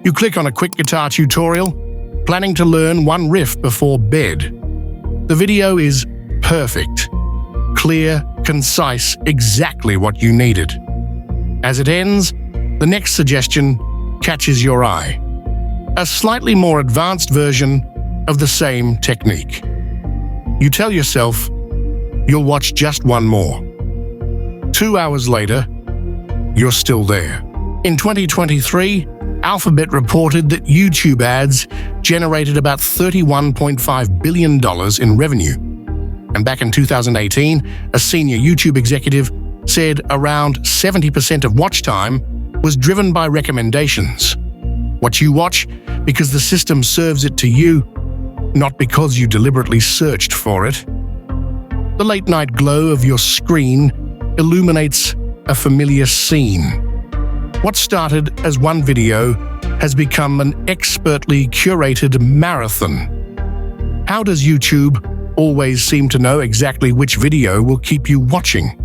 You click on a quick guitar tutorial, planning to learn one riff before bed. The video is perfect, clear, concise, exactly what you needed. As it ends, the next suggestion catches your eye. A slightly more advanced version of the same technique. You tell yourself you'll watch just one more. 2 hours later, you're still there. In 2023, Alphabet reported that YouTube ads generated about $31.5 billion in revenue. And back in 2018, a senior YouTube executive said around 70% of watch time was driven by recommendations. What you watch because the system serves it to you, not because you deliberately searched for it. The late-night glow of your screen illuminates a familiar scene. What started as one video has become an expertly curated marathon. How does YouTube always seem to know exactly which video will keep you watching?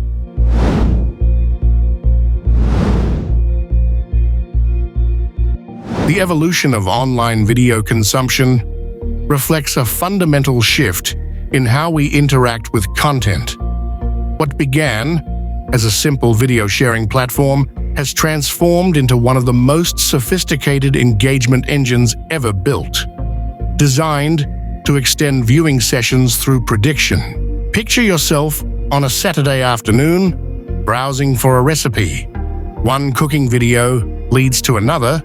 The evolution of online video consumption reflects a fundamental shift in how we interact with content. What began as a simple video sharing platform has transformed into one of the most sophisticated engagement engines ever built, designed to extend viewing sessions through prediction. Picture yourself on a Saturday afternoon, browsing for a recipe. One cooking video leads to another,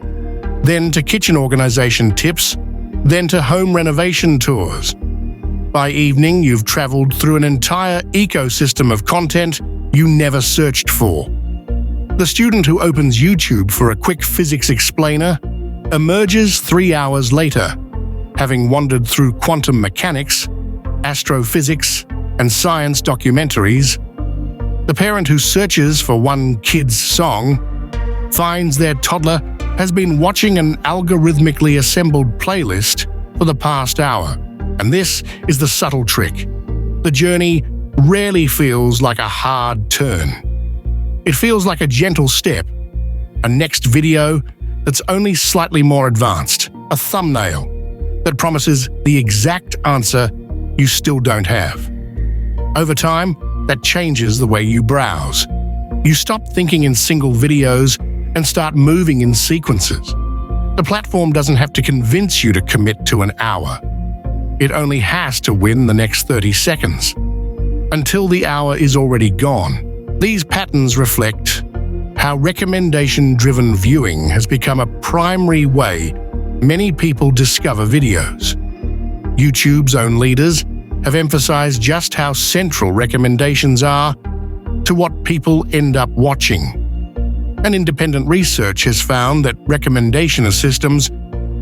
then to kitchen organization tips, then to home renovation tours. By evening, you've traveled through an entire ecosystem of content you never searched for. The student who opens YouTube for a quick physics explainer emerges 3 hours later, having wandered through quantum mechanics, astrophysics, and science documentaries. The parent who searches for one kid's song finds their toddler has been watching an algorithmically assembled playlist for the past hour. And this is the subtle trick. The journey rarely feels like a hard turn. It feels like a gentle step, a next video that's only slightly more advanced, a thumbnail that promises the exact answer you still don't have. Over time, that changes the way you browse. You stop thinking in single videos and start moving in sequences. The platform doesn't have to convince you to commit to an hour. It only has to win the next 30 seconds. Until the hour is already gone. These patterns reflect how recommendation-driven viewing has become a primary way many people discover videos. YouTube's own leaders have emphasized just how central recommendations are to what people end up watching. And independent research has found that recommendation systems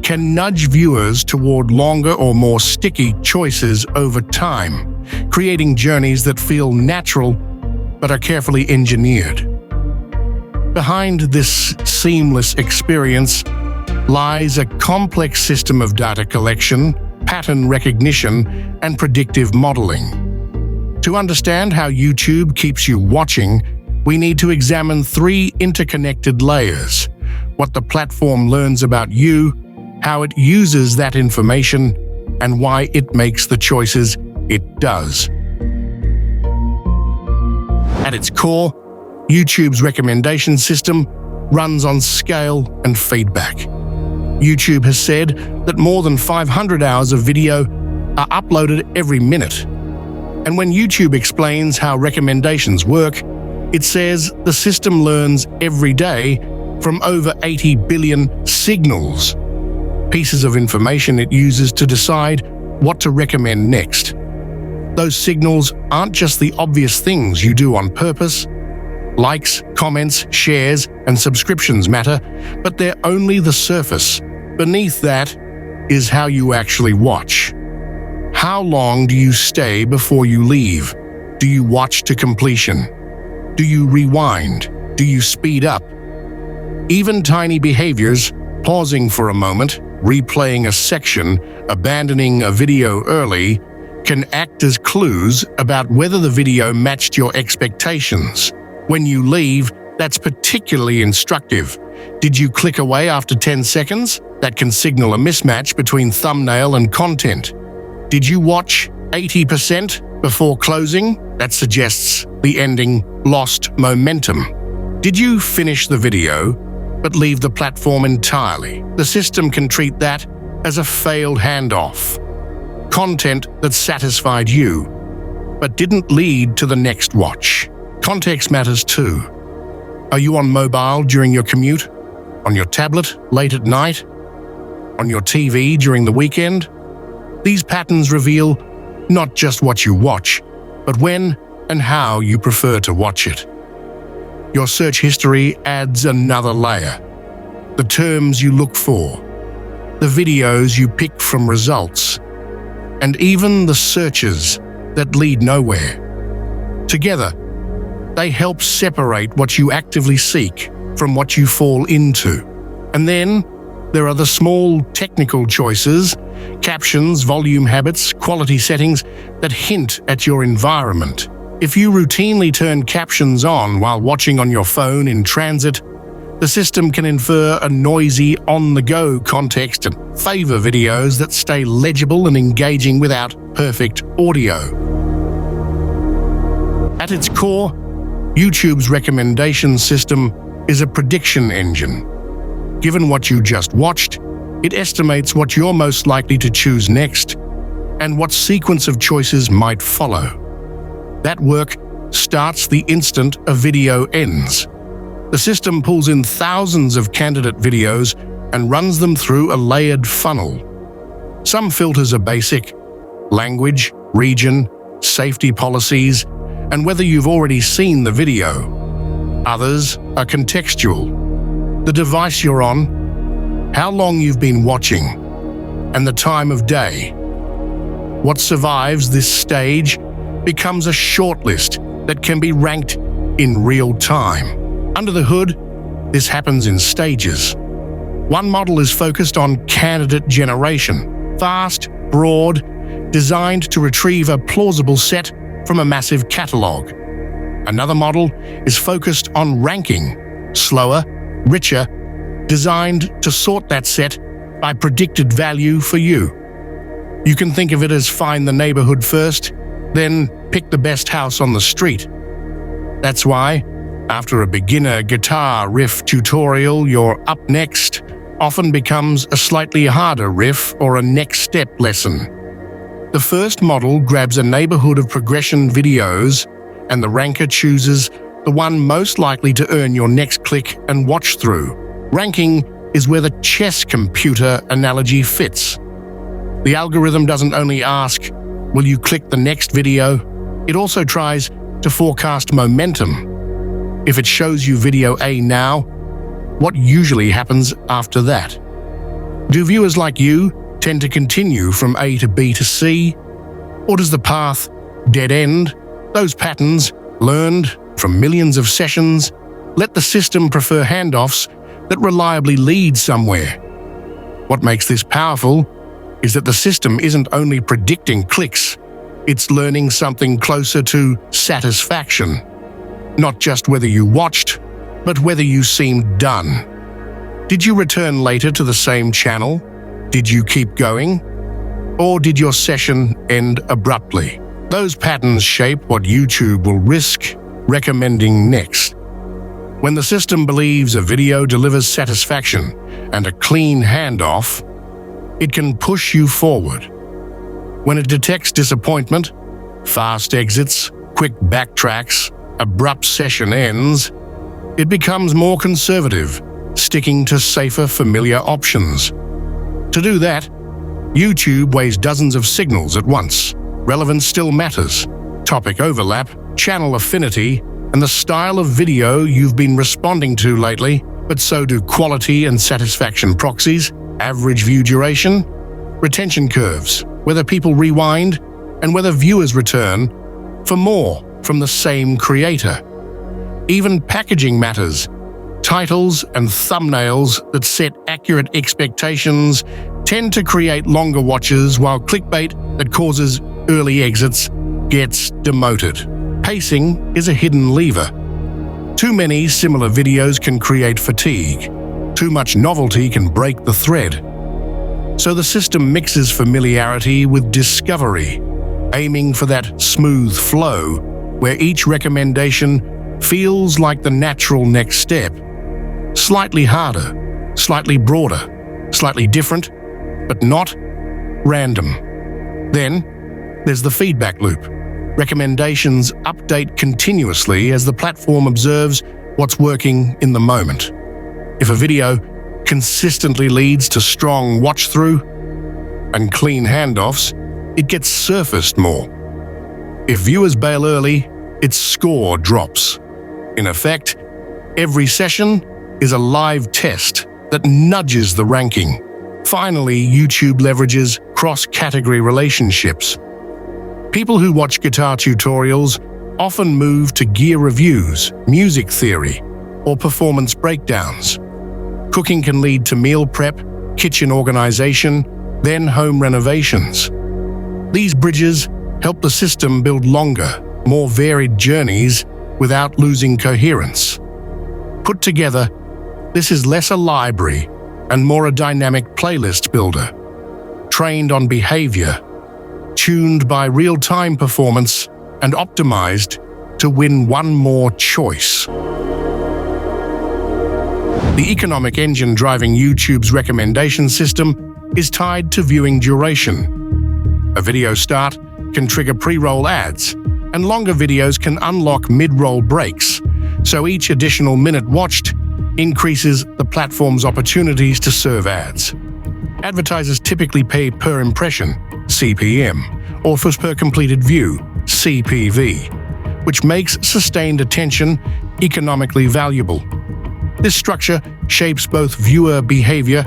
can nudge viewers toward longer or more sticky choices over time, creating journeys that feel natural but are carefully engineered. Behind this seamless experience lies a complex system of data collection, pattern recognition, and predictive modeling. To understand how YouTube keeps you watching, we need to examine 3 interconnected layers: what the platform learns about you, how it uses that information, and why it makes the choices it does. At its core, YouTube's recommendation system runs on scale and feedback. YouTube has said that more than 500 hours of video are uploaded every minute. And when YouTube explains how recommendations work, it says the system learns every day from over 80 billion signals, pieces of information it uses to decide what to recommend next. Those signals aren't just the obvious things you do on purpose. Likes, comments, shares, and subscriptions matter, but they're only the surface. Beneath that is how you actually watch. How long do you stay before you leave? Do you watch to completion? Do you rewind? Do you speed up? Even tiny behaviors, pausing for a moment, replaying a section, abandoning a video early, can act as clues about whether the video matched your expectations. When you leave, that's particularly instructive, Did you click away after 10 seconds? That can signal a mismatch between thumbnail and content. Did you watch 80% before closing? That suggests the ending lost momentum. Did you finish the video but leave the platform entirely? The system can treat that as a failed handoff. Content that satisfied you but didn't lead to the next watch. Context matters too. Are you on mobile during your commute? On your tablet late at night? On your TV during the weekend? These patterns reveal not just what you watch, but when and how you prefer to watch it. Your search history adds another layer. The terms you look for, the videos you pick from results, and even the searches that lead nowhere. Together, they help separate what you actively seek from what you fall into. And then there are the small technical choices, captions, volume habits, quality settings that hint at your environment. If you routinely turn captions on while watching on your phone in transit, the system can infer a noisy, on-the-go context and favor videos that stay legible and engaging without perfect audio. At its core, YouTube's recommendation system is a prediction engine. Given what you just watched, it estimates what you're most likely to choose next and what sequence of choices might follow. That work starts the instant a video ends. The system pulls in thousands of candidate videos and runs them through a layered funnel. Some filters are basic: language, region, safety policies, and whether you've already seen the video. Others are contextual: the device you're on, how long you've been watching, and the time of day. What survives this stage becomes a shortlist that can be ranked in real time. Under the hood, this happens in stages. One model is focused on candidate generation, fast, broad, designed to retrieve a plausible set from a massive catalog. Another model is focused on ranking, slower, richer, designed to sort that set by predicted value for you. You can think of it as find the neighborhood first, then pick the best house on the street. That's why, after a beginner guitar riff tutorial, your up next often becomes a slightly harder riff or a next step lesson. The first model grabs a neighborhood of progression videos, and the ranker chooses the one most likely to earn your next click and watch through. Ranking is where the chess computer analogy fits. The algorithm doesn't only ask, will you click the next video? It also tries to forecast momentum. If it shows you video A now, what usually happens after that? Do viewers like you tend to continue from A to B to C? Or does the path dead end? Those patterns, learned from millions of sessions, let the system prefer handoffs that reliably lead somewhere. What makes this powerful is that the system isn't only predicting clicks, it's learning something closer to satisfaction. Not just whether you watched, but whether you seemed done. Did you return later to the same channel? Did you keep going? Or did your session end abruptly? Those patterns shape what YouTube will risk recommending next. When the system believes a video delivers satisfaction and a clean handoff, it can push you forward. When it detects disappointment, fast exits, quick backtracks, abrupt session ends, it becomes more conservative, sticking to safer, familiar options. To do that, YouTube weighs dozens of signals at once. Relevance still matters. Topic overlap, channel affinity, and the style of video you've been responding to lately, but so do quality and satisfaction proxies, average view duration, retention curves, whether people rewind, and whether viewers return for more from the same creator. Even packaging matters. Titles and thumbnails that set accurate expectations tend to create longer watches, while clickbait that causes early exits gets demoted. Pacing is a hidden lever. Too many similar videos can create fatigue. Too much novelty can break the thread. So the system mixes familiarity with discovery, aiming for that smooth flow where each recommendation feels like the natural next step. Slightly harder, slightly broader, slightly different, but not random. Then, there's the feedback loop. Recommendations update continuously as the platform observes what's working in the moment. If a video consistently leads to strong watch-through and clean handoffs, it gets surfaced more. If viewers bail early, its score drops. In effect, every session is a live test that nudges the ranking. Finally, YouTube leverages cross-category relationships. People who watch guitar tutorials often move to gear reviews, music theory, or performance breakdowns. Cooking can lead to meal prep, kitchen organization, then home renovations. These bridges help the system build longer, more varied journeys without losing coherence. Put together, this is less a library and more a dynamic playlist builder, trained on behavior, tuned by real-time performance, and optimized to win one more choice. The economic engine driving YouTube's recommendation system is tied to viewing duration. A video start can trigger pre-roll ads, and longer videos can unlock mid-roll breaks, so each additional minute watched increases the platform's opportunities to serve ads. Advertisers typically pay per impression, CPM, or for per completed view, CPV, which makes sustained attention economically valuable. This structure shapes both viewer behavior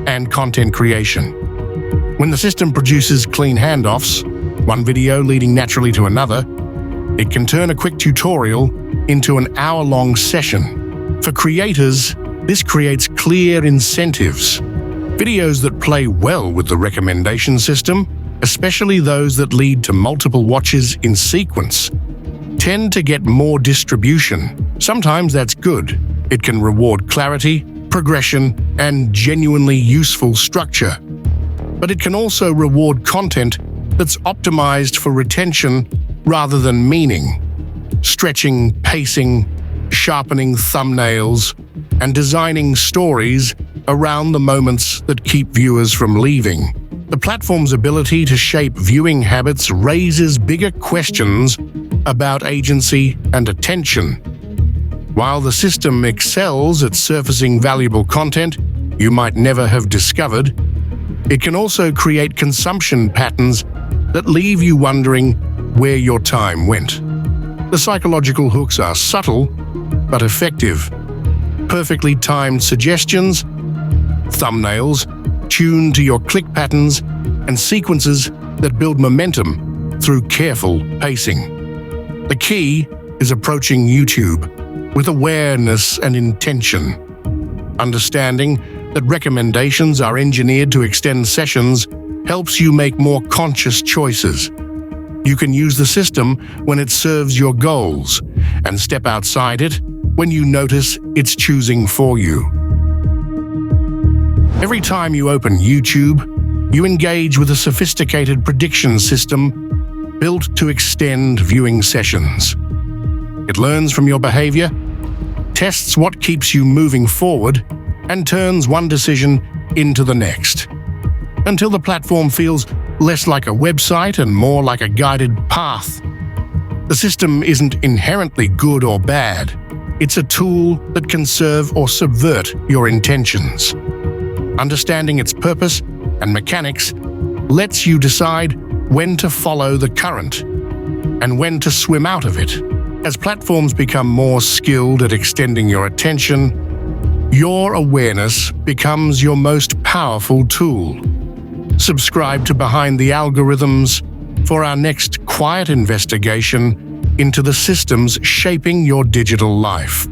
and content creation. When the system produces clean handoffs, one video leading naturally to another, it can turn a quick tutorial into an hour-long session. For creators, this creates clear incentives. Videos that play well with the recommendation system, especially those that lead to multiple watches in sequence, tend to get more distribution. Sometimes that's good. It can reward clarity, progression, and genuinely useful structure. But it can also reward content that's optimized for retention rather than meaning. Stretching, pacing, sharpening thumbnails, and designing stories around the moments that keep viewers from leaving. The platform's ability to shape viewing habits raises bigger questions about agency and attention. While the system excels at surfacing valuable content you might never have discovered, it can also create consumption patterns that leave you wondering where your time went. The psychological hooks are subtle but effective. Perfectly timed suggestions, thumbnails tuned to your click patterns, and sequences that build momentum through careful pacing. The key is approaching YouTube with awareness and intention. Understanding that recommendations are engineered to extend sessions helps you make more conscious choices. You can use the system when it serves your goals and step outside it when you notice it's choosing for you. Every time you open YouTube, you engage with a sophisticated prediction system built to extend viewing sessions. It learns from your behavior, tests what keeps you moving forward, and turns one decision into the next, until the platform feels less like a website and more like a guided path. The system isn't inherently good or bad. It's a tool that can serve or subvert your intentions. Understanding its purpose and mechanics lets you decide when to follow the current and when to swim out of it. As platforms become more skilled at extending your attention, your awareness becomes your most powerful tool. Subscribe to Behind the Algorithms for our next quiet investigation into the systems shaping your digital life.